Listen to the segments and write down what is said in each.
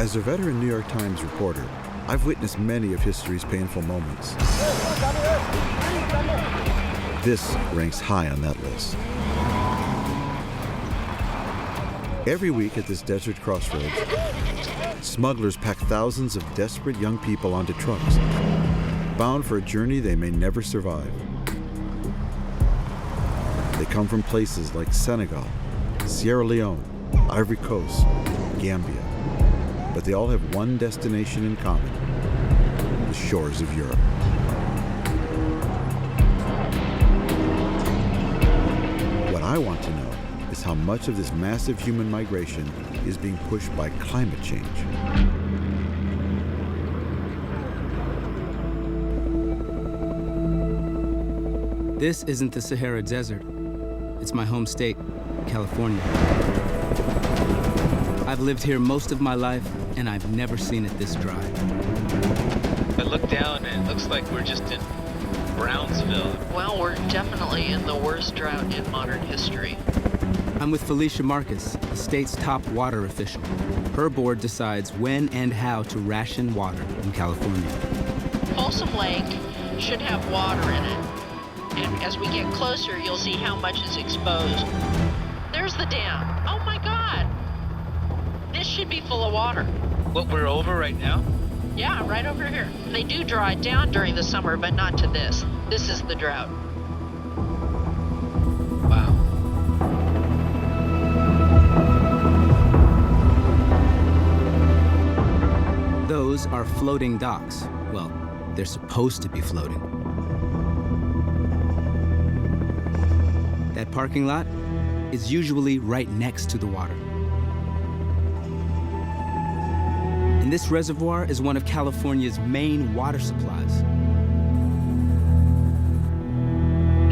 As a veteran New York Times reporter, I've witnessed many of history's painful moments. This ranks high on that list. Every week at this desert crossroads, smugglers pack thousands of desperate young people onto trucks, bound for a journey they may never survive. They come from places like Senegal, Sierra Leone, Ivory Coast, Gambia, but they all have one destination in common: the shores of Europe. What I want to know is how much of this massive human migration is being pushed by climate change. This isn't the Sahara Desert. It's my home state, California. I've lived here most of my life, and I've never seen it this dry. I look down and it looks like we're just in Brownsville. Well, we're definitely in the worst drought in modern history. I'm with Felicia Marcus, the state's top water official. Her board decides when and how to ration water in California. Folsom Lake should have water in it. And as we get closer, you'll see how much is exposed. There's the dam. Oh my God! This should be full of water. What we're over right now? Yeah, right over here. They do dry down during the summer, but not to this. This is the drought. Wow. Those are floating docks. Well, they're supposed to be floating. That parking lot is usually right next to the water. And this reservoir is one of California's main water supplies.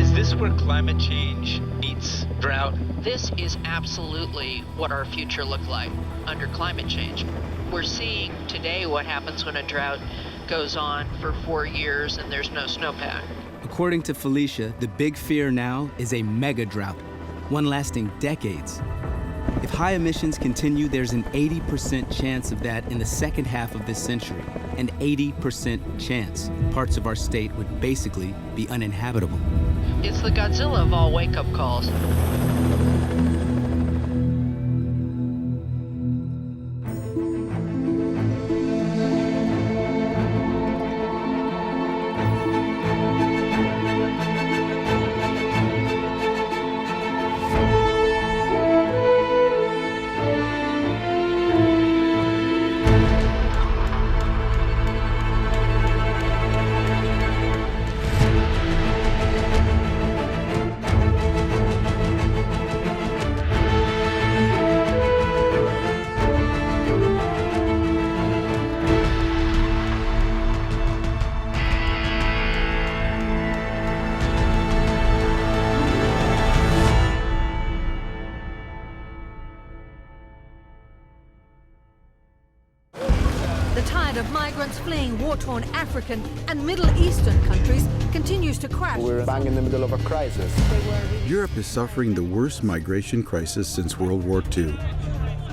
Is this where climate change meets drought? This is absolutely what our future looked like under climate change. We're seeing today what happens when a drought goes on for 4 years and there's no snowpack. According to Felicia, the big fear now is a mega drought, one lasting decades. If high emissions continue, there's an 80% chance of that in the second half of this century. An 80% chance parts of our state would basically be uninhabitable. It's the Godzilla of all wake-up calls. The tide of migrants fleeing war-torn African and Middle Eastern countries continues to crash. We're bang in the middle of a crisis. Europe is suffering the worst migration crisis since World War II.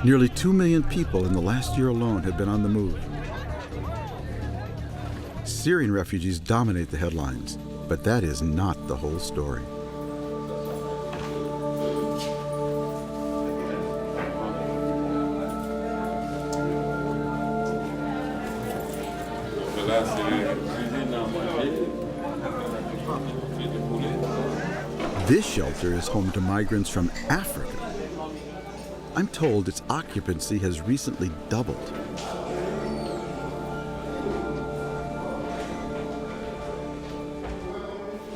Nearly 2 million people in the last year alone have been on the move. Syrian refugees dominate the headlines, but that is not the whole story. This shelter is home to migrants from Africa. I'm told its occupancy has recently doubled.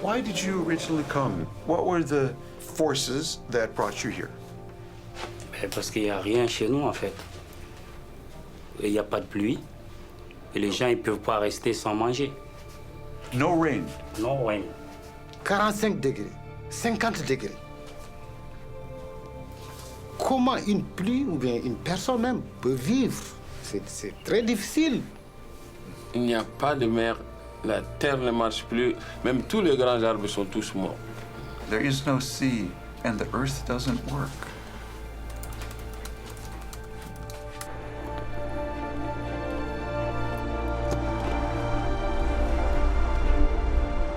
Why did you originally come? What were the forces that brought you here? Parce qu'il n'y a rien chez nous, en fait. Il n'y a pas de pluie. Et les gens, ils ne peuvent pas rester sans manger. No rain. No rain. 45 degrés, 50 degrés. Comment une pluie ou bien une personne même peut vivre? C'est très difficile. Il n'y a pas de mer, la terre ne marche plus, même tous les grands arbres sont tous morts. There is no sea, and the earth doesn't work.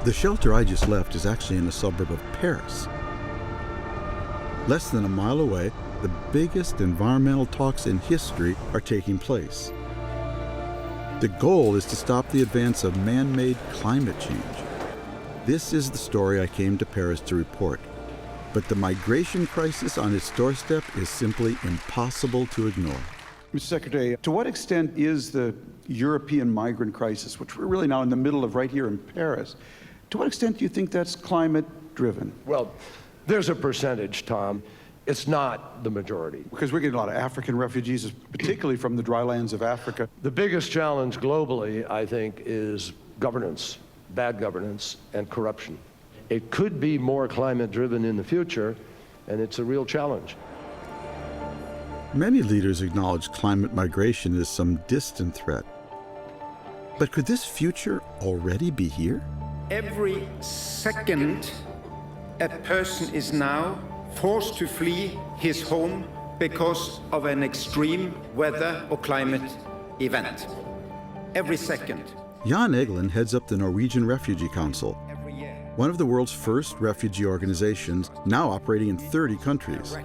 The shelter I just left is actually in a suburb of Paris. Less than a mile away, the biggest environmental talks in history are taking place. The goal is to stop the advance of man-made climate change. This is the story I came to Paris to report. But the migration crisis on its doorstep is simply impossible to ignore. Mr. Secretary, to what extent is the European migrant crisis, which we're really now in the middle of right here in Paris, to what extent do you think that's climate-driven? Well, there's a percentage, Tom. It's not the majority. Because we're getting a lot of African refugees, particularly from the drylands of Africa. The biggest challenge globally, I think, is governance, bad governance, and corruption. It could be more climate-driven in the future, and it's a real challenge. Many leaders acknowledge climate migration as some distant threat. But could this future already be here? Every second, a person is now forced to flee his home because of an extreme weather or climate event. Every second. Jan Egeland heads up the Norwegian Refugee Council, one of the world's first refugee organizations, now operating in 30 countries.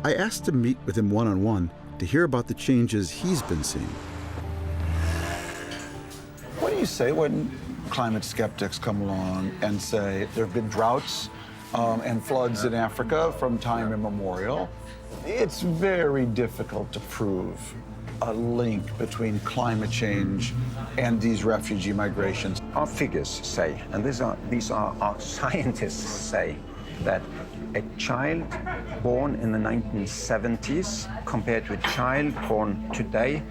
I asked to meet with him one-on-one to hear about the changes he's been seeing. What do you say when climate skeptics come along and say there have been droughts and floods in Africa from time immemorial? It's very difficult to prove a link between climate change and these refugee migrations. Our figures say, and these are our scientists say, that a child born in the 1970s compared to a child born today,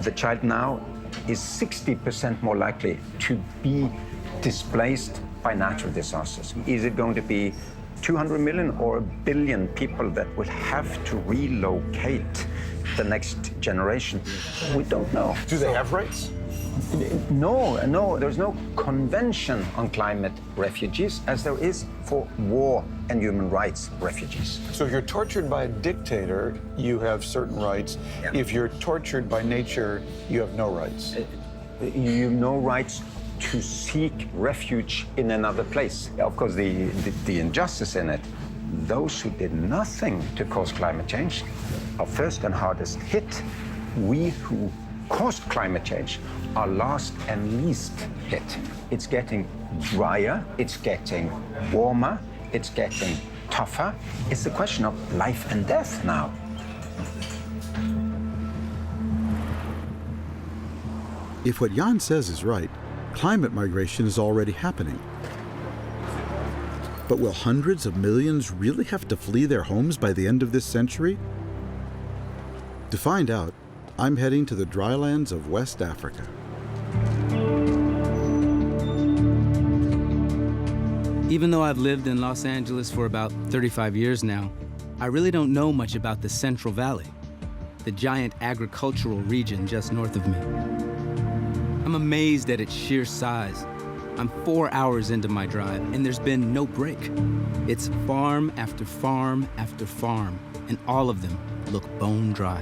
the child now is 60% more likely to be displaced by natural disasters. Is it going to be 200 million or 1 billion people that will have to relocate the next generation? We don't know. Do they have rights? No, there's no convention on climate refugees as there is for war and human rights refugees. So if you're tortured by a dictator, you have certain rights. Yeah. If you're tortured by nature, you have no rights. You have no rights to seek refuge in another place. Of course, the injustice in it, those who did nothing to cause climate change are first and hardest hit. We who caused climate change are last and least hit. It's getting drier, it's getting warmer, it's getting tougher. It's a question of life and death now. If what Jan says is right, climate migration is already happening. But will hundreds of millions really have to flee their homes by the end of this century? To find out, I'm heading to the drylands of West Africa. Even though I've lived in Los Angeles for about 35 years now, I really don't know much about the Central Valley, the giant agricultural region just north of me. I'm amazed at its sheer size. I'm 4 hours into my drive, and there's been no break. It's farm after farm after farm, and all of them look bone dry.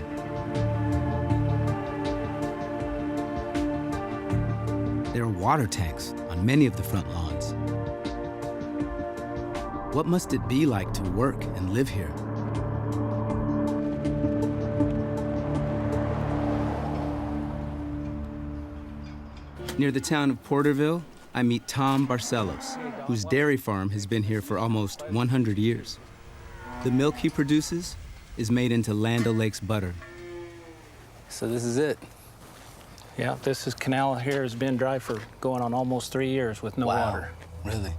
There are water tanks on many of the front lawns. What must it be like to work and live here? Near the town of Porterville, I meet Tom Barcelos, whose dairy farm has been here for almost 100 years. The milk he produces is made into Land O'Lakes butter. So this is it. Yeah, this canal here has been dry for going on almost 3 years with no water. Really?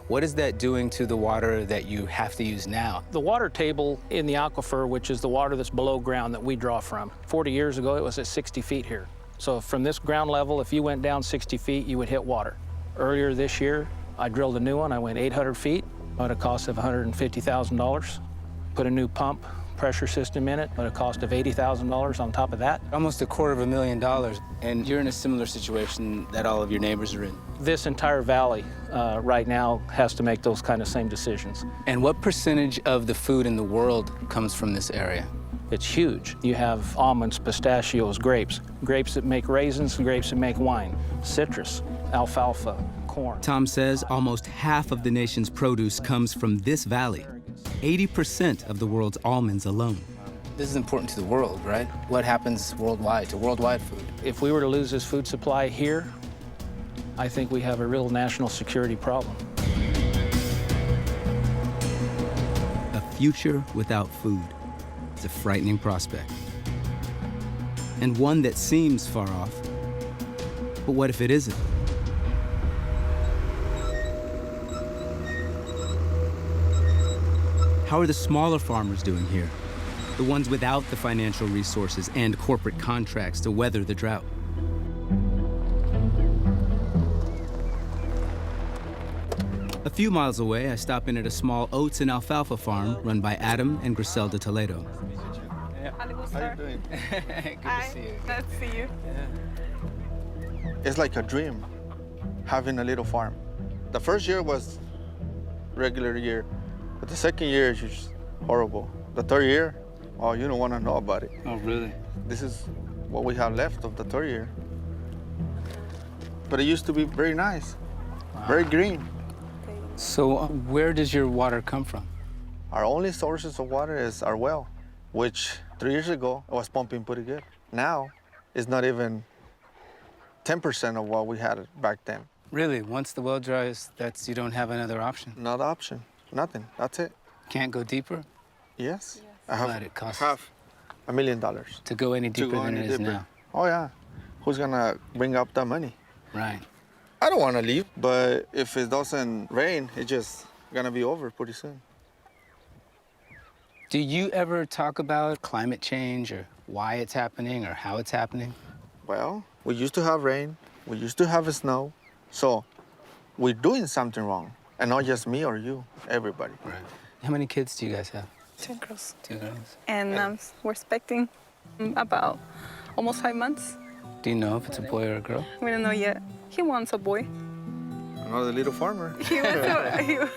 What is that doing to the water that you have to use now? The water table in the aquifer, which is the water that's below ground that we draw from, 40 years ago, it was at 60 feet here. So from this ground level, if you went down 60 feet, you would hit water. Earlier this year, I drilled a new one. I went 800 feet at a cost of $150,000. Put a new pump, pressure system in it at a cost of $80,000 on top of that. Almost $250,000, and you're in a similar situation that all of your neighbors are in. This entire valley right now has to make those kind of same decisions. And what percentage of the food in the world comes from this area? It's huge. You have almonds, pistachios, grapes, grapes that make raisins, grapes that make wine, citrus, alfalfa, corn. Tom says almost half of the nation's produce comes from this valley, 80% of the world's almonds alone. This is important to the world, right? What happens worldwide to worldwide food? If we were to lose this food supply here, I think we have a real national security problem. A future without food. It's a frightening prospect. And one that seems far off. But what if it isn't? How are the smaller farmers doing here? The ones without the financial resources and corporate contracts to weather the drought. A few miles away, I stop in at a small oats and alfalfa farm run by Adam and Griselda Toledo. How you doing? Good to see you. Nice to see you. It's like a dream, having a little farm. The first year was regular year, but the second year is just horrible. The third year, oh, you don't want to know about it. Oh, really? This is what we have left of the third year. But it used to be very nice, very green. So where does your water come from? Our only sources of water is our well, which 3 years ago was pumping pretty good. Now, it's not even 10% of what we had back then. Really? Once the well dries, you don't have another option? Not option, nothing, that's it. Can't go deeper? Yes. But it costs half $1 million. To go any deeper than it is now? Oh yeah, who's gonna bring up that money? Right. I don't wanna leave, but if it doesn't rain, it's just gonna be over pretty soon. Do you ever talk about climate change or why it's happening or how it's happening? Well, we used to have rain, we used to have snow, so we're doing something wrong. And not just me or you, everybody. Right. How many kids do you guys have? 2 girls. 2 girls. And we're expecting about almost 5 months. Do you know if it's a boy or a girl? We don't know yet. He wants a boy. Another little farmer. He wants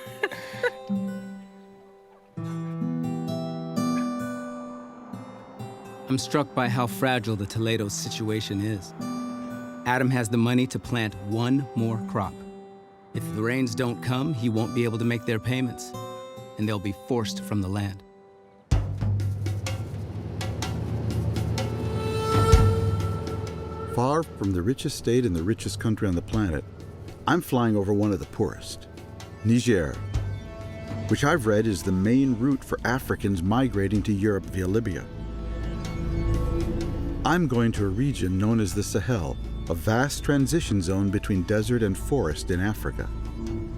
I'm struck by how fragile the Toledo situation is. Adam has the money to plant one more crop. If the rains don't come, he won't be able to make their payments, and they'll be forced from the land. Far from the richest state and the richest country on the planet, I'm flying over one of the poorest, Niger, which I've read is the main route for Africans migrating to Europe via Libya. I'm going to a region known as the Sahel, a vast transition zone between desert and forest in Africa.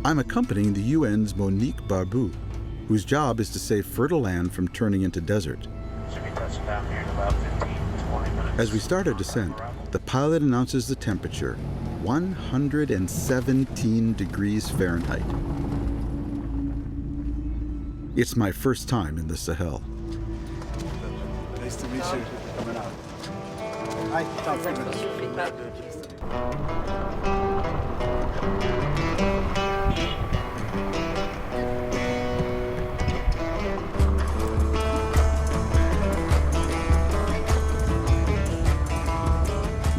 I'm accompanying the UN's Monique Barbu, whose job is to save fertile land from turning into desert. Should be touching down here in about 15, 20 minutes. As we start our descent, the pilot announces the temperature, 117 degrees Fahrenheit. It's my first time in the Sahel. Nice to meet you. Hi, Tom Friedman.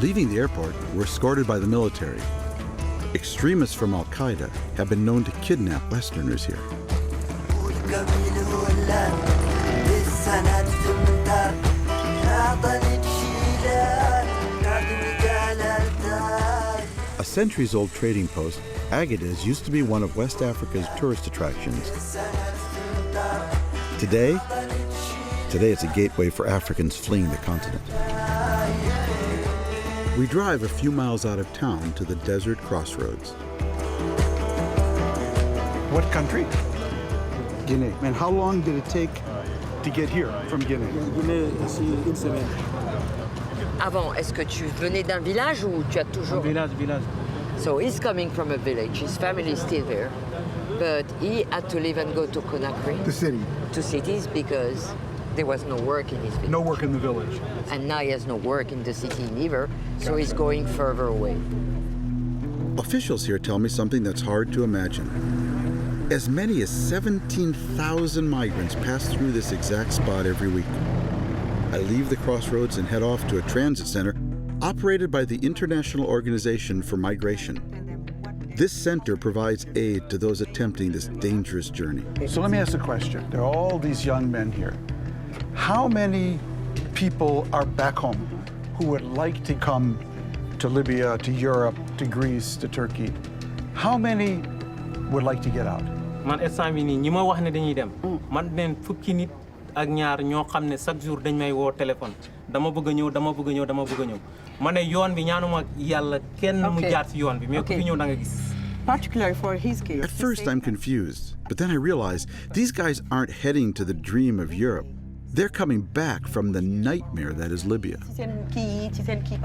Leaving the airport, we're escorted by the military. Extremists from Al-Qaeda have been known to kidnap Westerners here. A centuries-old trading post, Agadez used to be one of West Africa's tourist attractions. Today it's a gateway for Africans fleeing the continent. We drive a few miles out of town to the desert crossroads. What country? Guinea. And how long did it take to get here from Guinea? Avant, est-ce que tu venais d'un village ou tu as toujours... Village. So he's coming from a village. His family is still there. But he had to leave and go to Conakry. The city. To cities because there was no work in his village. No work in the village. And now he has no work in the city neither, so he's going further away. Officials here tell me something that's hard to imagine. As many as 17,000 migrants pass through this exact spot every week. I leave the crossroads and head off to a transit center operated by the International Organization for Migration. This center provides aid to those attempting this dangerous journey. So let me ask a question. There are all these young men here. How many people are back home who would like to come to Libya, to Europe, to Greece, to Turkey? How many would like to get out? Man instant bi nii ñi ma wax ne dañuy dem man neen fukki nit ak ñaar ñoo xam ne chaque jour dañ may woo téléphone dama bëgg a ñëw dama bëgg a ñëw dama bëgg a ñëw ma ne yoon bi ñaanuma yàlla kenn mu jaar ci yoon bi mais ku fi ñëw da nga gis. Particularly for his case. At first I'm confused, but then I realize these guys aren't heading to the dream of Europe. They're coming back from the nightmare that is Libya.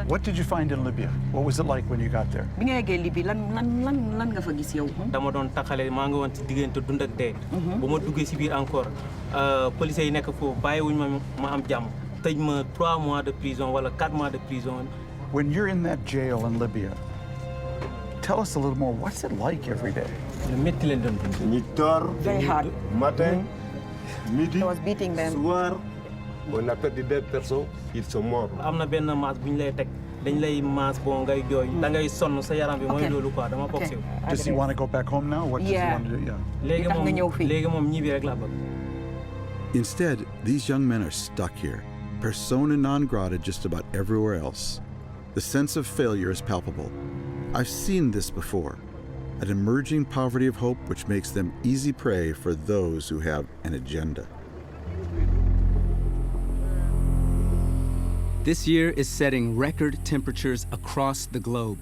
What did you find in Libya? What was it like when you got there? Bi nga yeggee Libye lan nga fa gis yow. Dama doon taxale maa ngi woon ci diggante dund ak dee. Bu ma duggee ci biir encore police yi nekk foofu bàyyiwuñ ma am jàmm tëj ma 3 mois de prison wala 4 mois de prison. When you're in that jail in Libya, tell us a little more. What's it like every day? Métti leen doon dund. Very hard. Matin, midi, I was beating them. soir, on a perdu des personnes, ils sont morts. am na benn maas bu ñu lay teg dañ lay maas bon ngay jooy da ngay sonn sa yaram bi mooy loolu quoi dama bokk si. Does he want to go back home now? What does he want to do? Yeah. léegi moom ñibbi rek laa bëgg. Instead, these young men are stuck here, persona non grata just about everywhere else. The sense of failure is palpable. I've seen this before, an emerging poverty of hope which makes them easy prey for those who have an agenda. This year is setting record temperatures across the globe.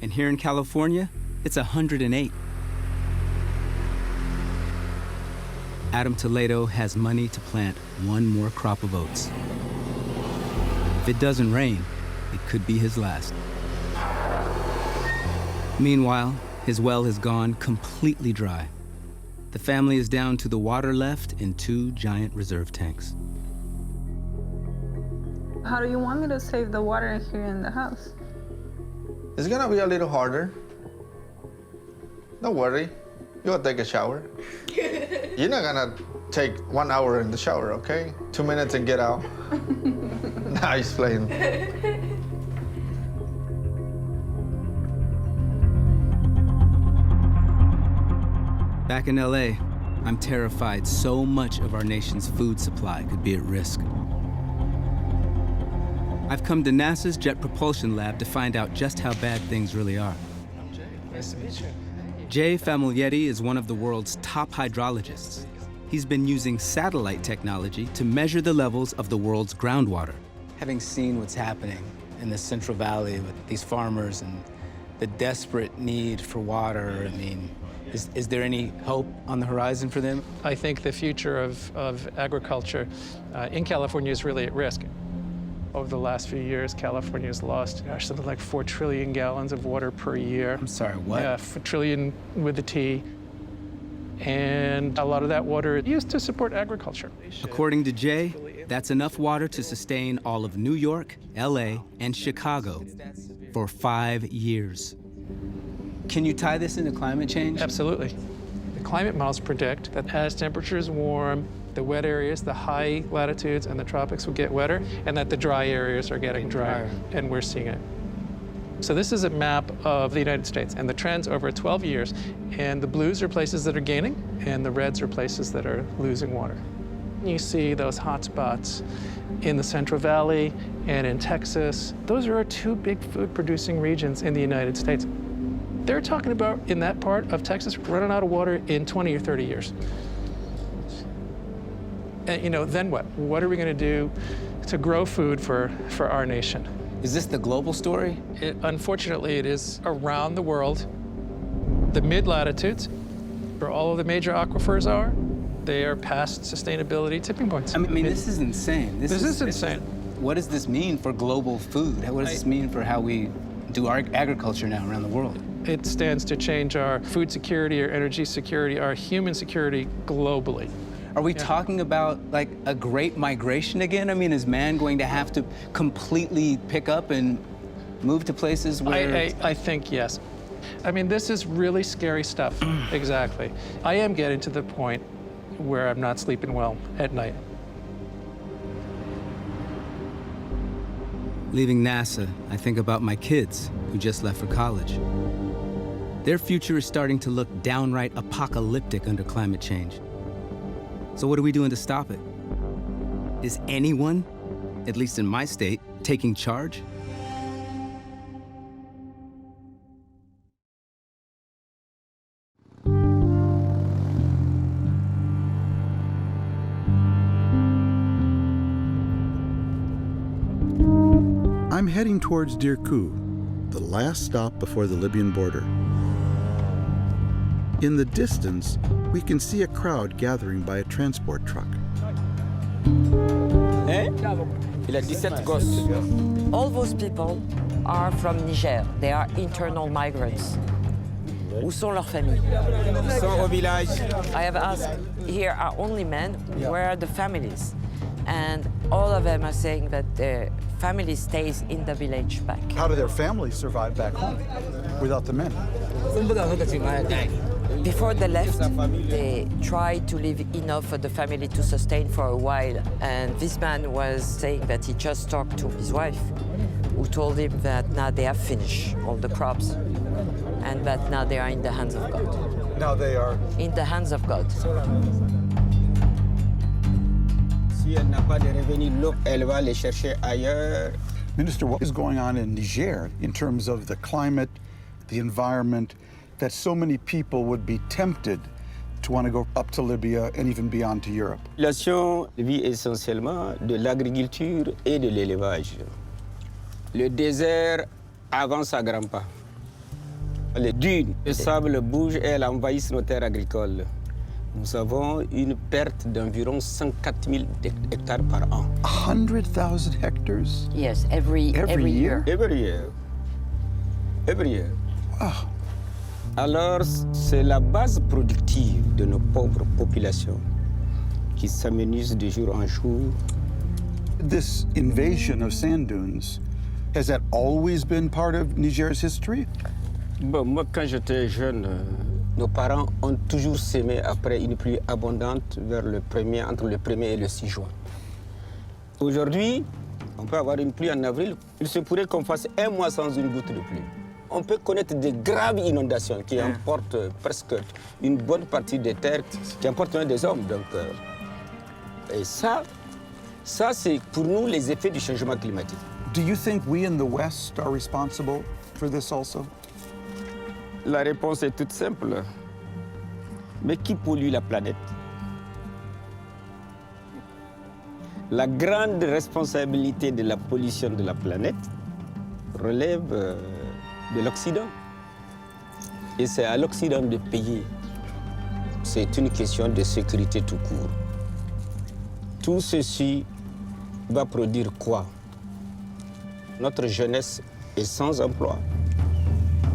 And here in California, it's 108. Adam Toledo has money to plant one more crop of oats. If it doesn't rain, it could be his last. Meanwhile, his well has gone completely dry. The family is down to the water left in 2 giant reserve tanks. How do you want me to save the water here in the house? It's gonna be a little harder. Don't worry, you'll take a shower. You're not gonna take 1 hour in the shower, okay? 2 minutes and get out. Nice playing. Back in LA, I'm terrified so much of our nation's food supply could be at risk. I've come to NASA's Jet Propulsion Lab to find out just how bad things really are. Nice to meet you. Jay Famiglietti is one of the world's top hydrologists. He's been using satellite technology to measure the levels of the world's groundwater. Having seen what's happening in the Central Valley with these farmers and the desperate need for water, I mean, is there any hope on the horizon for them? I think the future of agriculture in California is really at risk. Over the last few years, California has lost, something like 4 trillion gallons of water per year. I'm sorry, what? Yeah, 4 trillion with a T. And a lot of that water is used to support agriculture. According to Jay, that's enough water to sustain all of New York, LA, and Chicago for 5 years. Can you tie this into climate change? Absolutely. The climate models predict that as temperatures warm, the wet areas, the high latitudes and the tropics will get wetter, and that the dry areas are getting drier, and we're seeing it. So this is a map of the United States and the trends over 12 years, and the blues are places that are gaining, and the reds are places that are losing water. You see those hot spots in the Central Valley and in Texas. Those are our 2 big food-producing regions in the United States. They're talking about, in that part of Texas, running out of water in 20 or 30 years. And, then what? What are we going to do to grow food for our nation? Is this the global story? Unfortunately, it is around the world. The mid-latitudes, where all of the major aquifers are, they are past sustainability tipping points. I mean, this is insane. This is insane. What does this mean for global food? What does this mean for how we do our agriculture now around the world? It stands to change our food security, our energy security, our human security globally. Are we talking about like a great migration again? I mean, is man going to have to completely pick up and move to places where... I think yes. I mean, this is really scary stuff. Exactly. I am getting to the point where I'm not sleeping well at night. Leaving NASA, I think about my kids who just left for college. Their future is starting to look downright apocalyptic under climate change. So what are we doing to stop it? Is anyone, at least in my state, taking charge? I'm heading towards Dirkou, the last stop before the Libyan border. In the distance, we can see a crowd gathering by a transport truck. Il a 17 gosses. All those people are from Niger. They are internal migrants. Où sont leurs familles? Ils sont au village. I have asked, here are only men, where are the families? And all of them are saying that their family stays in the village back. How do their families survive back home without the men? Before they left, they tried to leave enough for the family to sustain for a while. And this man was saying that he just talked to his wife, who told him that now they have finished all the crops and that now they are in the hands of God. Now they are? In the hands of God. Si elle n'a pas de revenus, l'eau, elle va les chercher ailleurs. Minister, what is going on in Niger in terms of the climate, the environment, that so many people would be tempted to want to go up to Libya and even beyond to Europe? La population vit essentiellement de l'agriculture et de l'élevage. Le désert avance à grands pas. Les dunes, le sable bouge et elles envahissent nos terres agricoles. Nous avons une perte d'environ 104 000 hectares par an. 100,000 hectares? Yes, every year. Every year. Every year. Wow. Alors, c'est la base productive de nos pauvres populations qui s'amenuisent de jour en jour. This invasion of sand dunes, has that always been part of Niger's history? Bon, moi, quand j'étais jeune, nos parents ont toujours semé après une pluie abondante entre le 1er et le 6 juin. Aujourd'hui, on peut avoir une pluie en avril. Il se pourrait qu'on fasse un mois sans une goutte de pluie. On peut connaître de graves inondations qui emportent presque une bonne partie des terres, qui emportent même des hommes. Donc, et ça c'est pour nous les effets du changement climatique. Do you think we in the West are responsible for this also? La réponse est toute simple. Mais qui pollue la planète? La grande responsabilité de la pollution de la planète relève de l'Occident. Et c'est à l'Occident de payer. C'est une question de sécurité tout court. Tout ceci va produire quoi? Notre jeunesse est sans emploi.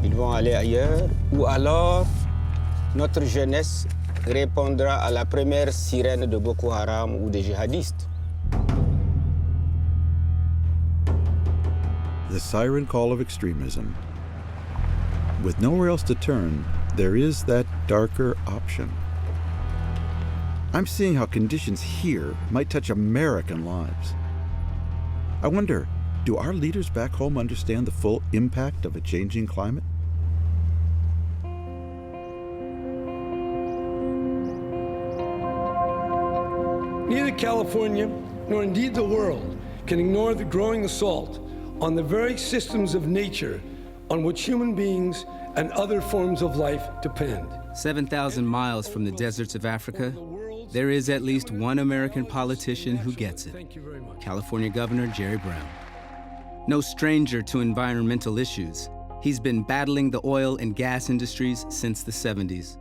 Ils vont aller ailleurs, ou alors notre jeunesse répondra à la première sirène de Boko Haram ou des djihadistes. The siren call of extremism. With nowhere else to turn, there is that darker option. I'm seeing how conditions here might touch American lives. I wonder, do our leaders back home understand the full impact of a changing climate? Neither California nor indeed the world can ignore the growing assault on the very systems of nature on which human beings and other forms of life depend. 7,000 miles from the deserts of Africa, there is at least one American politician who gets it. California Governor Jerry Brown. No stranger to environmental issues, he's been battling the oil and gas industries since the 70s.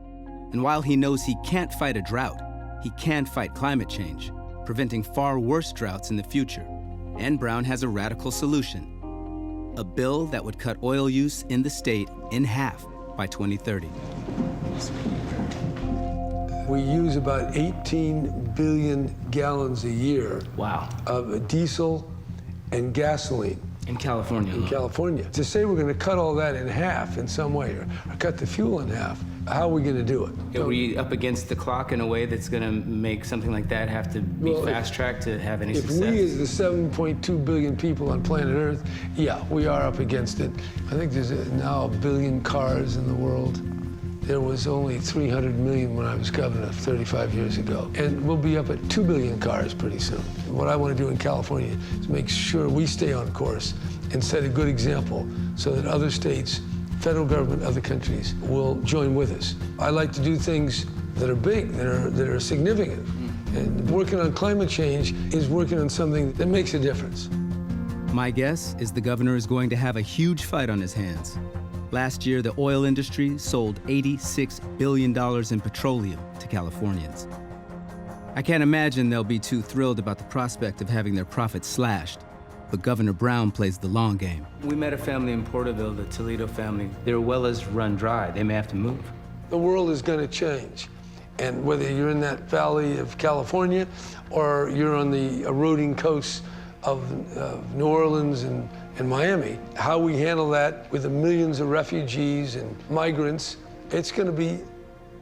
And while he knows he can't fight a drought, he can fight climate change, preventing far worse droughts in the future. And Brown has a radical solution. A bill that would cut oil use in the state in half by 2030. We use about 18 billion gallons a year of diesel and gasoline. In California. In California. To say we're going to cut all that in half in some way, or cut the fuel in half, how are we going to do it? Are we up against the clock in a way that's going to make something like that have to be fast-tracked to have any success? If we, as the 7.2 billion people on planet Earth, yeah, we are up against it. I think there's now 1 billion cars in the world. There was only 300 million when I was governor 35 years ago. And we'll be up at 2 billion cars pretty soon. What I want to do in California is make sure we stay on course and set a good example so that other states, federal government, other countries will join with us. I like to do things that are big, that are significant. And working on climate change is working on something that makes a difference. My guess is the governor is going to have a huge fight on his hands. Last year, the oil industry sold $86 billion in petroleum to Californians. I can't imagine they'll be too thrilled about the prospect of having their profits slashed, but Governor Brown plays the long game. We met a family in Porterville, the Toledo family. Their well is run dry. They may have to move. The world is going to change. And whether you're in that valley of California or you're on the eroding coasts of New Orleans and Miami, how we handle that with the millions of refugees and migrants, it's going to be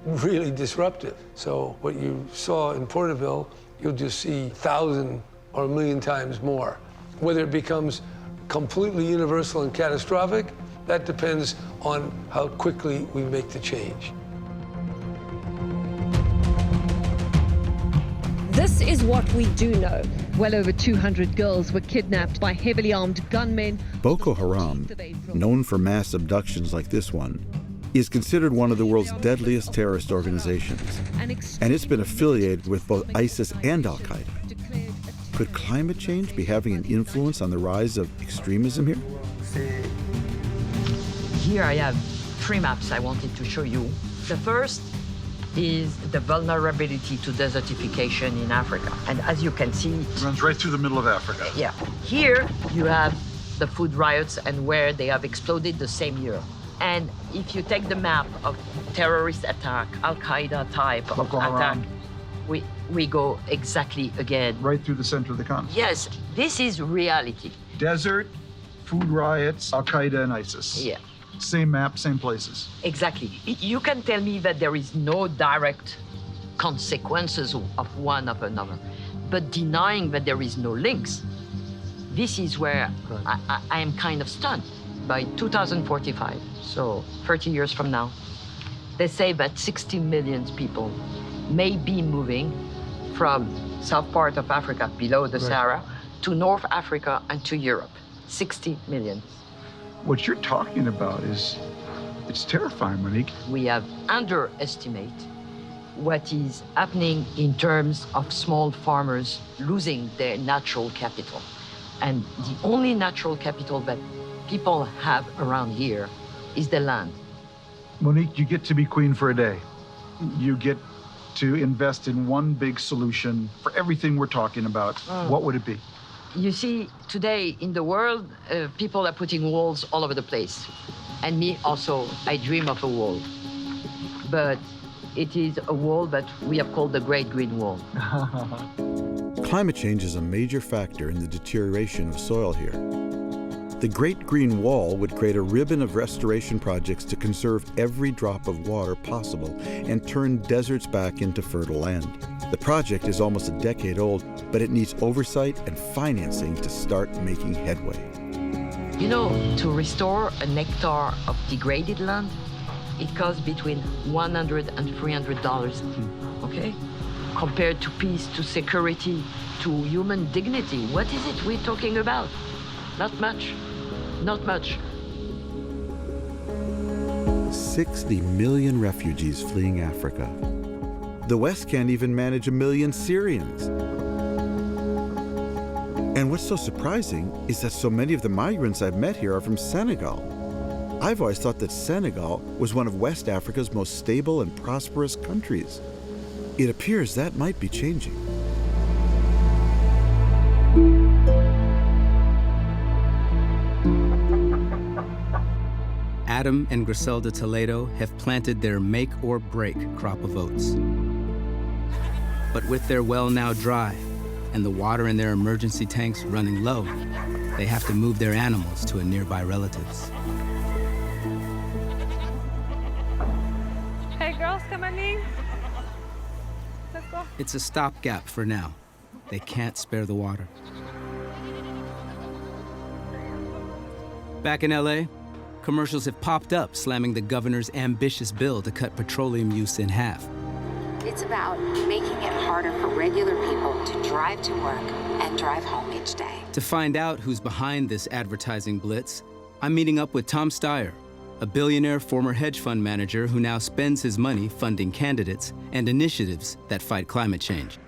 really disruptive. So what you saw in Porterville, you'll just see 1,000 or 1 million times more. Whether it becomes completely universal and catastrophic, that depends on how quickly we make the change. This is what we do know. Well over 200 girls were kidnapped by heavily armed gunmen. Boko Haram, known for mass abductions like this one, is considered one of the world's deadliest terrorist organizations. And it's been affiliated with both ISIS and Al-Qaeda. Could climate change be having an influence on the rise of extremism here? Here I have 3 maps I wanted to show you. The first is the vulnerability to desertification in Africa. And as you can see, it runs right through the middle of Africa. Yeah. Here you have the food riots and where they have exploded the same year. And if you take the map of terrorist attack, Al-Qaeda type of attack, we go exactly again. Right through the center of the continent. Yes, this is reality. Desert, food riots, Al-Qaeda and ISIS. Yeah. Same map, same places. Exactly. You can tell me that there is no direct consequences of one of another, but denying that there is no links, this is where I am kind of stunned. By 2045, so 30 years from now, they say that 60 million people may be moving from south part of Africa, below the Sahara, to North Africa and to Europe. 60 million. What you're talking about it's terrifying, Monique. We have underestimated what is happening in terms of small farmers losing their natural capital. And the only natural capital that people have around here is the land. Monique, you get to be queen for a day. You get to invest in one big solution for everything we're talking about. What would it be? You see, today in the world, people are putting walls all over the place. And me also, I dream of a wall. But it is a wall that we have called the Great Green Wall. Climate change is a major factor in the deterioration of soil here. The Great Green Wall would create a ribbon of restoration projects to conserve every drop of water possible and turn deserts back into fertile land. The project is almost a decade old, but it needs oversight and financing to start making headway. You know, to restore an hectare of degraded land, it costs between $100 and $300, okay? Compared to peace, to security, to human dignity, what is it we're talking about? Not much. Not much. 60 million refugees fleeing Africa. The West can't even manage 1 million Syrians. And what's so surprising is that so many of the migrants I've met here are from Senegal. I've always thought that Senegal was one of West Africa's most stable and prosperous countries. It appears that might be changing. Adam and Griselda Toledo have planted their make or break crop of oats. But with their well now dry and the water in their emergency tanks running low, they have to move their animals to a nearby relative's. It's a stopgap for now. They can't spare the water. Back in LA, commercials have popped up slamming the governor's ambitious bill to cut petroleum use in half. It's about making it harder for regular people to drive to work and drive home each day. To find out who's behind this advertising blitz, I'm meeting up with Tom Steyer, a billionaire former hedge fund manager who now spends his money funding candidates and initiatives that fight climate change.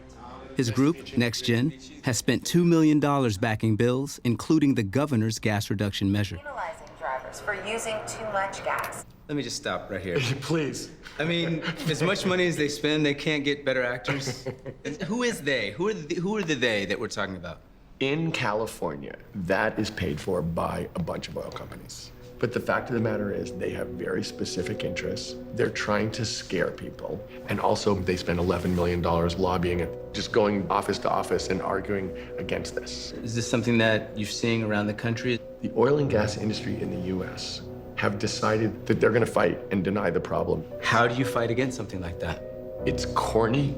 His group, NextGen, has spent $2 million backing bills, including the governor's gas reduction measure. Penalizing drivers for using too much gas. Let me just stop right here. Please. I mean, as much money as they spend, they can't get better actors. Who is they? Who are the they that we're talking about? In California, that is paid for by a bunch of oil companies. But the fact of the matter is they have very specific interests. They're trying to scare people. And also they spend $11 million lobbying it, just going office to office and arguing against this. Is this something that you're seeing around the country? The oil and gas industry in the US have decided that they're gonna fight and deny the problem. How do you fight against something like that? It's corny,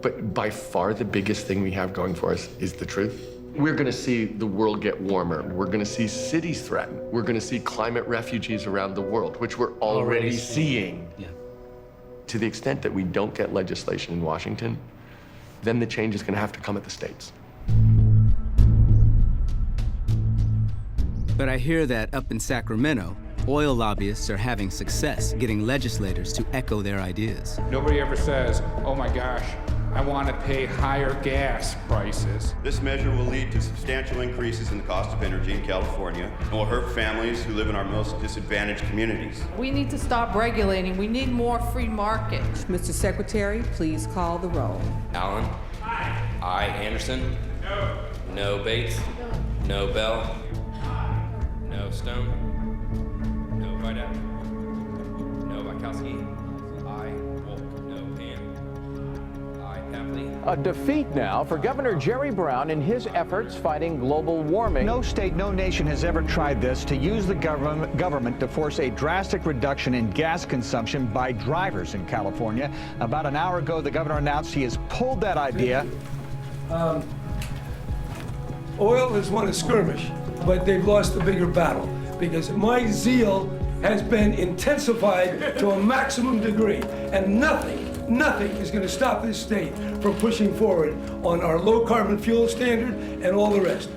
but by far the biggest thing we have going for us is the truth. We're gonna see the world get warmer. We're gonna see cities threatened. We're gonna see climate refugees around the world, which we're already seeing. Yeah. To the extent that we don't get legislation in Washington, then the change is gonna have to come at the states. But I hear that up in Sacramento, oil lobbyists are having success getting legislators to echo their ideas. Nobody ever says, oh my gosh, I want to pay higher gas prices. This measure will lead to substantial increases in the cost of energy in California and will hurt families who live in our most disadvantaged communities. We need to stop regulating. We need more free market. Mr. Secretary, please call the roll. Allen? Aye. Anderson? No. No Bates? No Bell? No Stone? No Vidal? No Wachowski? Aye. Wolf? No Pan? Aye. Papley? A defeat now for Governor Jerry Brown in his efforts fighting global warming. No state, no nation has ever tried this, to use the government to force a drastic reduction in gas consumption by drivers in California. About an hour ago, the governor announced he has pulled that idea. Oil has won a skirmish, but they've lost the bigger battle because my zeal has been intensified to a maximum degree, and nothing is going to stop this state from pushing forward on our low carbon fuel standard and all the rest.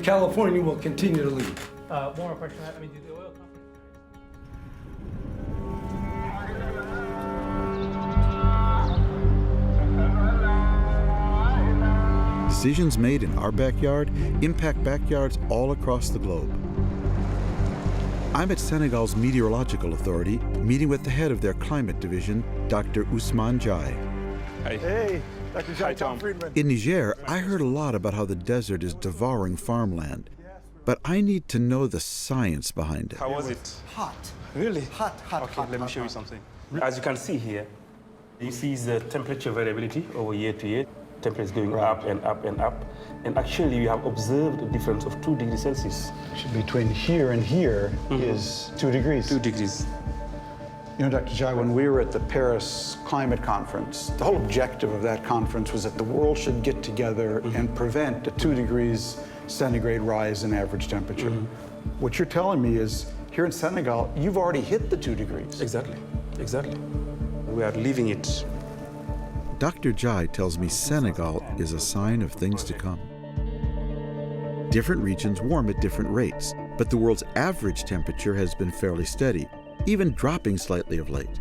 California will continue to lead. One more question. I mean, the oil Decisions made in our backyard impact backyards all across the globe. I'm at Senegal's Meteorological Authority, meeting with the head of their climate division, Dr. Ousmane Jai. Hi. Hey, Dr. Jai, Tom Friedman. In Niger, I heard a lot about how the desert is devouring farmland, but I need to know the science behind it. How was it? Hot. Really? Hot. Okay, let me show you something. As you can see here, you see the temperature variability over year to year. Temperature is going up and up and up. And actually, we have observed a difference of 2 degrees Celsius. Between here and here is 2 degrees. 2 degrees. You know, Dr. Jai, when we were at the Paris Climate Conference, the whole objective of that conference was that the world should get together and prevent a 2 degrees centigrade rise in average temperature. What you're telling me is, here in Senegal, you've already hit the 2 degrees. Exactly. We are living it. Dr. Jai tells me Senegal is a sign of things to come. Different regions warm at different rates, but the world's average temperature has been fairly steady, even dropping slightly of late.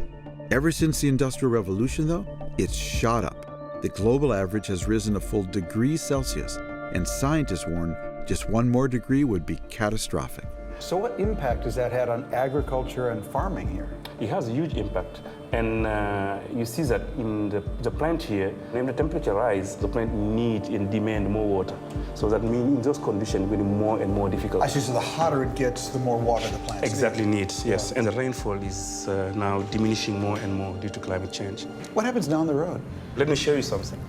Ever since the Industrial Revolution, though, it's shot up. The global average has risen a full degree Celsius, and scientists warn just 1 more degree would be catastrophic. So what impact has that had on agriculture and farming here? It has a huge impact. And you see that in the plant here, when the temperature rises, the plant needs and demand more water. So that means in those conditions, it will be more and more difficult. I see, so the hotter it gets, the more water the plants exactly need. Yes. And the rainfall is now diminishing more and more due to climate change. What happens down the road? Let me show you something.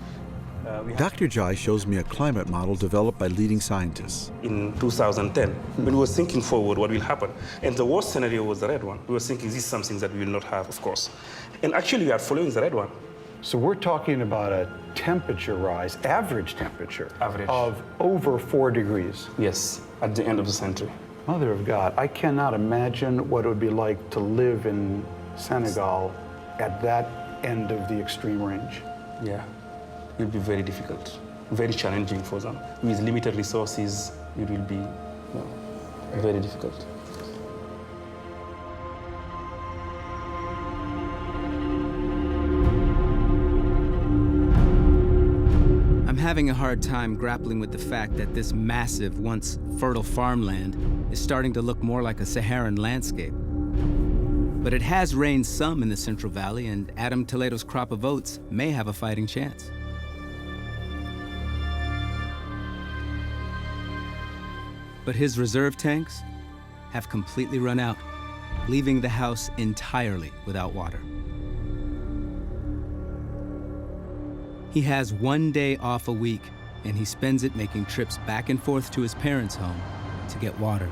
Dr. Jai shows me a climate model developed by leading scientists. In 2010, when we were thinking forward what will happen, and the worst scenario was the red one. We were thinking this is something that we will not have, of course. And actually, we are following the red one. So we're talking about a temperature rise, average temperature, Average. of over 4 degrees. Yes, at the end of the century. Mother of God, I cannot imagine what it would be like to live in Senegal at that end of the extreme range. Yeah, it will be very difficult, very challenging for them. With limited resources, it will be very difficult. I'm having a hard time grappling with the fact that this massive, once fertile farmland is starting to look more like a Saharan landscape. But it has rained some in the Central Valley, and Adam Toledo's crop of oats may have a fighting chance. But his reserve tanks have completely run out, leaving the house entirely without water. He has 1 day off a week, and he spends it making trips back and forth to his parents' home to get water.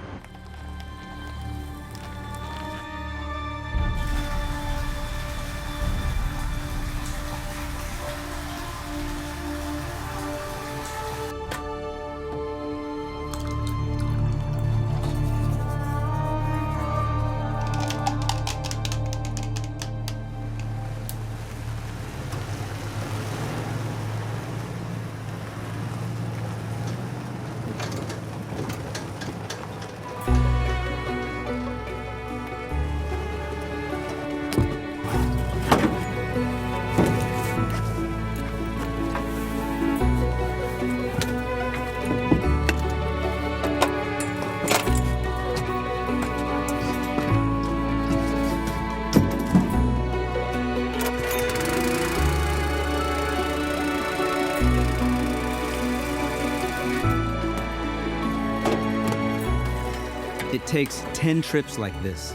It takes 10 trips like this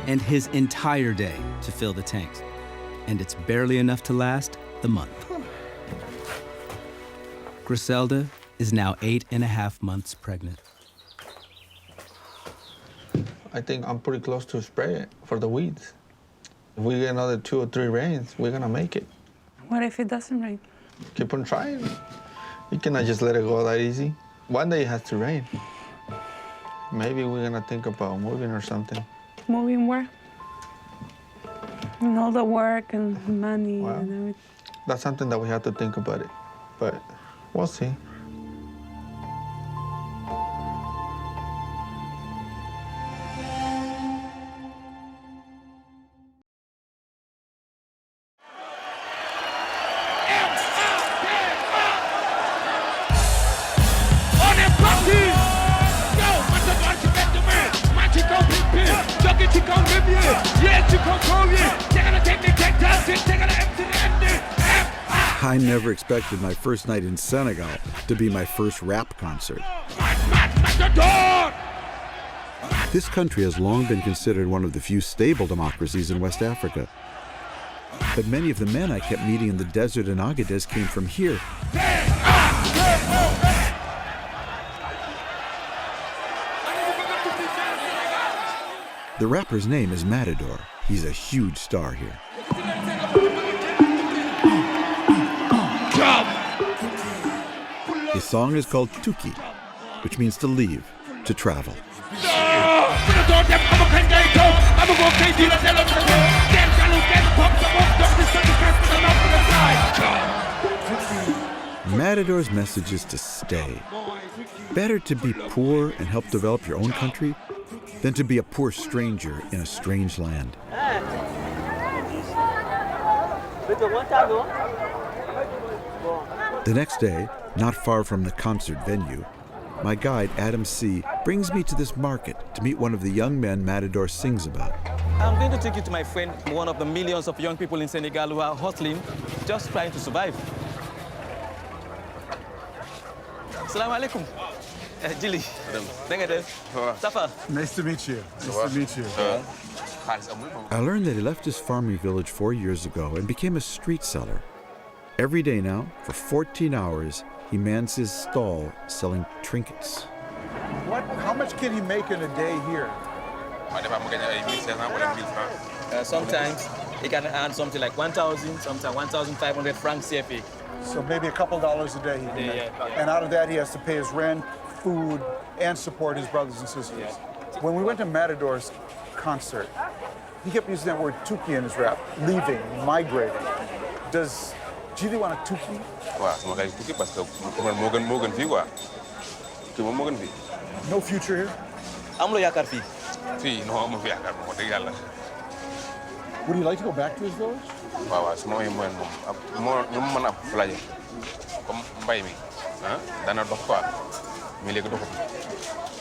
and his entire day to fill the tanks. And it's barely enough to last the month. Griselda is now 8.5 months pregnant. I think I'm pretty close to spray it for the weeds. If we get another 2 or 3 rains, we're gonna make it. What if it doesn't rain? Keep on trying. You cannot just let it go that easy. One day it has to rain. Maybe we're gonna think about moving or something. Moving where? And all the work and money Well, and everything. That's something that we have to think about it, but we'll see. I never expected my first night in Senegal to be my first rap concert. This country has long been considered one of the few stable democracies in West Africa. But many of the men I kept meeting in the desert in Agadez came from here. The rapper's name is Matador. He's a huge star here. His song is called Tuki, which means to leave, to travel. Matador's message is to stay. Better to be poor and help develop your own country than to be a poor stranger in a strange land. The next day, not far from the concert venue, my guide, Adam C., brings me to this market to meet one of the young men Matador sings about. I'm going to take you to my friend, one of the millions of young people in Senegal who are hustling, just trying to survive. Assalamu alaikum. Jili. Safa. Nice to meet you. Nice to meet you. I learned that he left his farming village 4 years ago and became a street seller. Every day now, for 14 hours, he mans his stall selling trinkets. How much can he make in a day here? Sometimes he can earn something like 1,000, sometimes 1,500 francs CFA. So maybe a couple dollars a day he can make. Yeah. And out of that, he has to pay his rent, food, and support his brothers and sisters. When we went to Matador's concert, he kept using that word tuki in his rap, leaving, migrating. Does Chile want a tuki? waaw sama kay tuki parce que moo gën fii quoi kii moom moo gën fii. No future here? amuloo yaakaar fii. fii non amu fi yaakaar moom wax dëgg yàlla. Would you like to go back to his village? waaw su ma moyen moom lu mu mën a plaje comme mbay mi dana dox quoi mais léegi doxul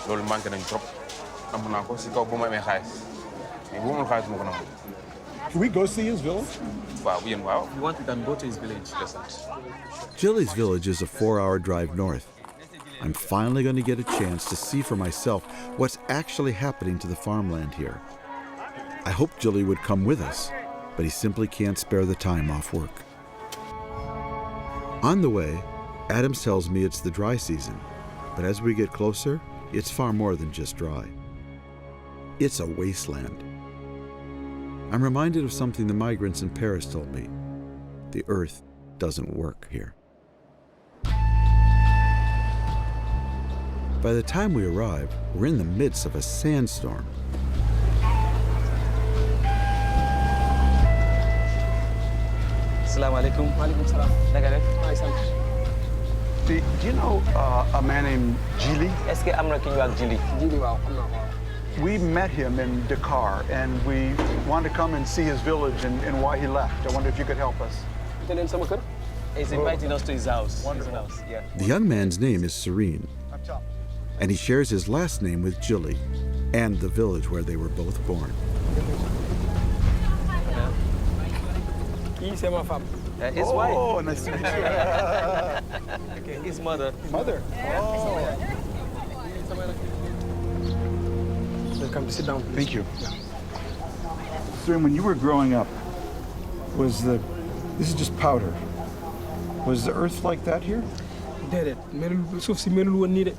loolu manqué nañ trop am naa ko si kaw bu ma amee xaalis mais bu ma amul xaalis moo ko nangu. Can we go see his village? Wow, If you want, we can go to his village. Jilly's village is a 4-hour drive north. I'm finally going to get a chance to see for myself what's actually happening to the farmland here. I hoped Jilly would come with us, but he simply can't spare the time off work. On the way, Adams tells me it's the dry season, but as we get closer, it's far more than just dry. It's a wasteland. I'm reminded of something the migrants in Paris told me. The earth doesn't work here. By the time we arrive, we're in the midst of a sandstorm. Assalamu alaikum. Walaikum salam. Do you know a man named Jili? We met him in Dakar, and we wanted to come and see his village and why he left. I wonder if you could help us. He's inviting us to his house. Wonderful. Yeah. The young man's name is Serene, and he shares his last name with Jilly and the village where they were both born. His wife. Oh, nice to meet you. Okay, his mother. Mother? Oh. Welcome to sit down, please. Thank you. Serene, when you were growing up, this is just powder. Was the earth like that here? Déedéet melul suuf si melul woon nii de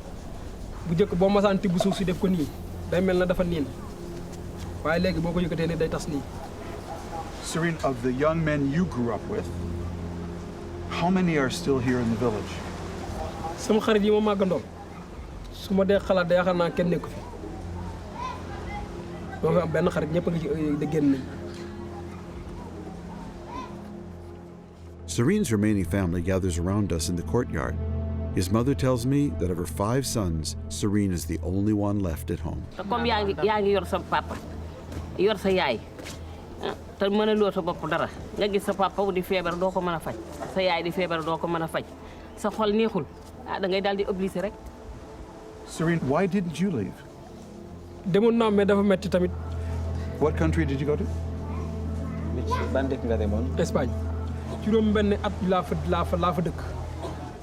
bu njëkk boo masaan tibb suuf si def ko nii day mel na dafa niin waaye léegi boo ko yëkkatee ne day tas nii. Serene, of the young men you grew up with, how many are still here in the village? Sama xarit yi ma màggandoon su ma dee xalaat day yaakaar naa kenn nekku fi doo fi am benn xarit ñëpp a ngi ci da génn nañ. Serene's remaining family gathers around us in the courtyard. His mother tells me that of her 5 sons, Serene is the only one left at home. Comme yaa ngi yor sa papa yor sa yaay te mën a loo sa bopp dara nga gis sa papa di feebar doo ko mën a faj sa yaay di feebar doo ko mën a faj sa xol neexul da ngay daal di obligé rek. Serene, why didn't you leave? Demoon naa mais dafa metti tamit. What country did you go to? Ban dëkk nga demoon? Espagne. Juróom benn at laa fa dëkk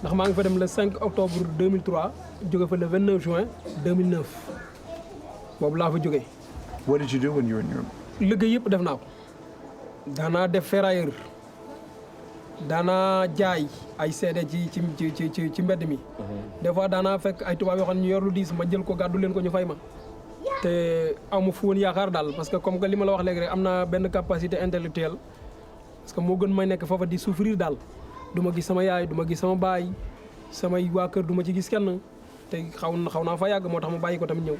ndax maa ngi fa dem le 5 octobre 2003 jóge fa le 29 juin 2009 boobu laa fa jógee. What did you do when you were in Europe? liggéey yëpp def naa ko daanaa def ferrailleur daanaa jaay ay seede ci mbedd mi. Des fois daanaa fekk ay tubaab yoo xam ne ñu yor lu diis ma jël ko gàddu leen ko ñu fay ma te amu fu woon yaakaar daal parce que comme que li ma la wax léegi rek am naa benn capacité intellectuelle. Parce que moo gën may nekk foofa di souffrir daal du ma gis sama yaay du ma gis sama baay samay waa kër du ma ci gis kenn te xaw naa fa yàgg moo tax ma bàyyi ko tamit ñëw.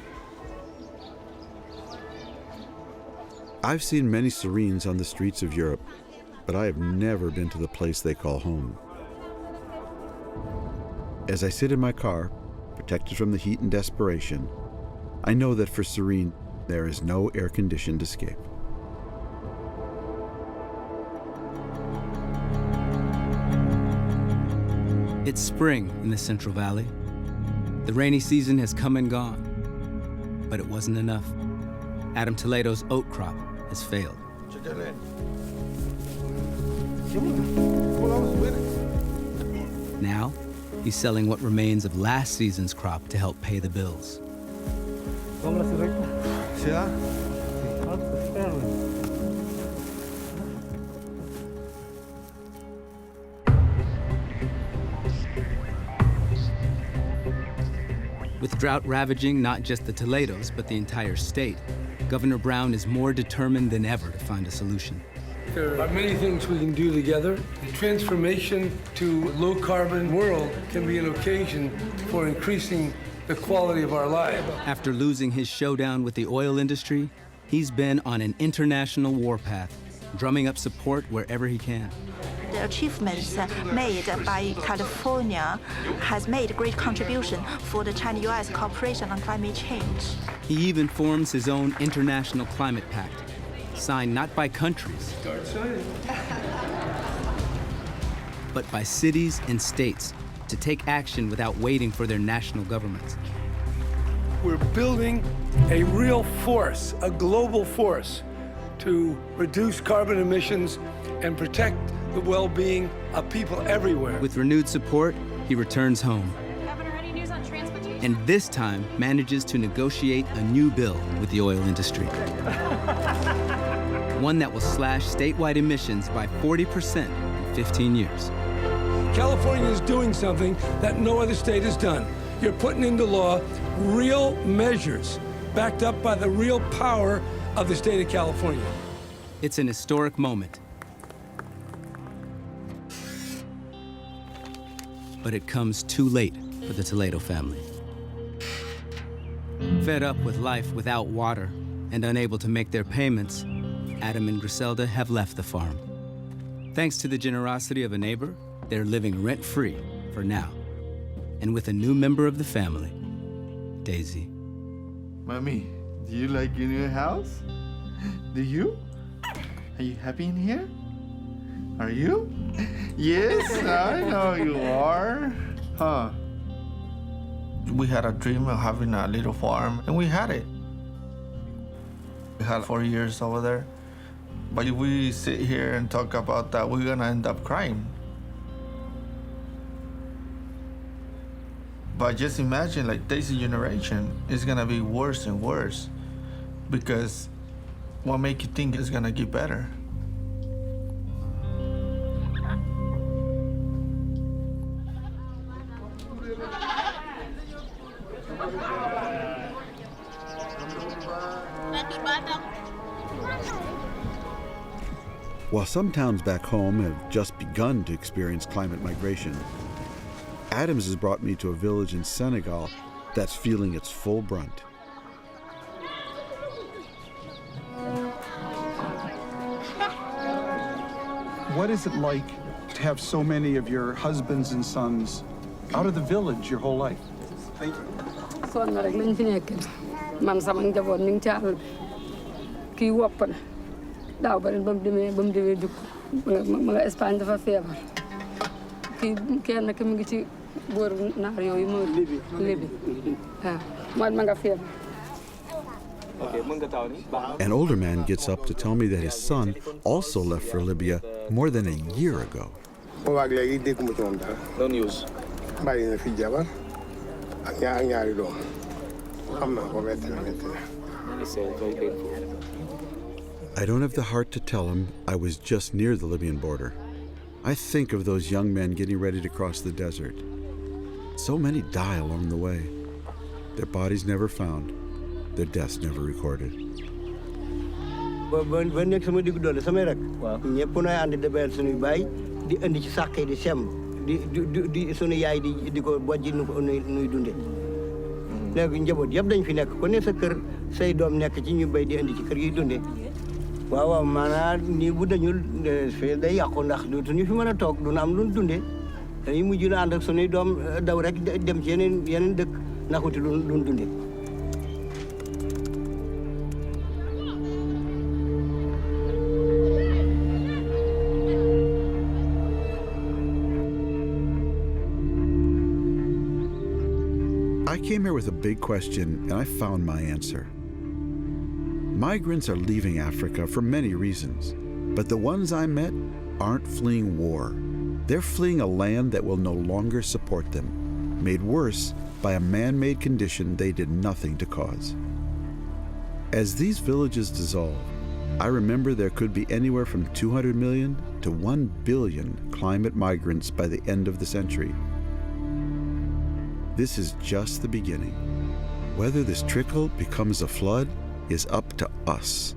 I've seen many Serenes on the streets of Europe, but I have never been to the place they call home. As I sit in my car, protected from the heat and desperation, I know that for Serene, there is no air-conditioned escape. It's spring in the Central Valley. The rainy season has come and gone, but it wasn't enough. Adam Toledo's oat crop has failed. Now, he's selling what remains of last season's crop to help pay the bills. With drought ravaging not just the Toledos, but the entire state, Governor Brown is more determined than ever to find a solution. think there are many things we can do together. The transformation to a low-carbon world can be an occasion for increasing the quality of our lives. After losing his showdown with the oil industry, he's been on an international warpath, drumming up support wherever he can. The achievements made by California has made a great contribution for the China-US cooperation on climate change. He even forms his own international climate pact, signed not by countries, but by cities and states to take action without waiting for their national governments. We're building a real force, a global force, to reduce carbon emissions and protect the well-being of people everywhere. With renewed support, he returns home. Governor, any news on transportation? And this time manages to negotiate a new bill with the oil industry. One that will slash statewide emissions by 40% in 15 years. California is doing something that no other state has done. You're putting into law real measures backed up by the real power of the state of California. It's an historic moment. But it comes too late for the Toledo family. Fed up with life without water and unable to make their payments, Adam and Griselda have left the farm. Thanks to the generosity of a neighbor, they're living rent-free for now. And with a new member of the family, Daisy. Mommy, do you like your new house? Do you? Are you happy in here? Are you? Yes, I know you are. Huh. We had a dream of having a little farm, and we had it. We had 4 years over there. But if we sit here and talk about that, we're gonna end up crying. But just imagine, like, this generation is gonna be worse and worse, because what makes you think it's gonna get better? While some towns back home have just begun to experience climate migration, Adams has brought me to a village in Senegal that's feeling its full brunt. What is it like to have so many of your husbands and sons out of the village your whole life? Sonn rek lañ fi nekk man sama njaboot mi ngi ci àll kii wopp na daaw ba ren ba mu demee dugg ma nga Espagne dafa feebar kii kenn ki mu ngi ci booru naar yooyu moo Libye waaw man ma nga feebar. An older man gets up to tell me that his son also left for Libya more than a year ago. No news. I don't have the heart to tell him I was just near the Libyan border. I think of those young men getting ready to cross the desert. So many die along the way. Their bodies never found, their deaths never recorded. ba nekk sama diggu doole samay rek ñëpp nooy ànd debeel suñuy baay di indi ci sàq yi di semb di suñu yaay di ko bojji nuy dunde léegi njaboot yëpp dañ fi nekk ku ne sa kër say doom nekk ci ñu bay di indi ci kër yi dunde waaw maanaam nii bu dañul fii day yàqu ndax dootuñu fi mën a toog duna am lu dunde dañuy mujj na ànd ak suñuy doom daw rek dem ci yeneen dëkk ndax wuti lu dunde. I came here with a big question, and I found my answer. Migrants are leaving Africa for many reasons, but the ones I met aren't fleeing war. They're fleeing a land that will no longer support them, made worse by a man-made condition they did nothing to cause. As these villages dissolve, I remember there could be anywhere from 200 million to 1 billion climate migrants by the end of the century. This is just the beginning. Whether this trickle becomes a flood is up to us.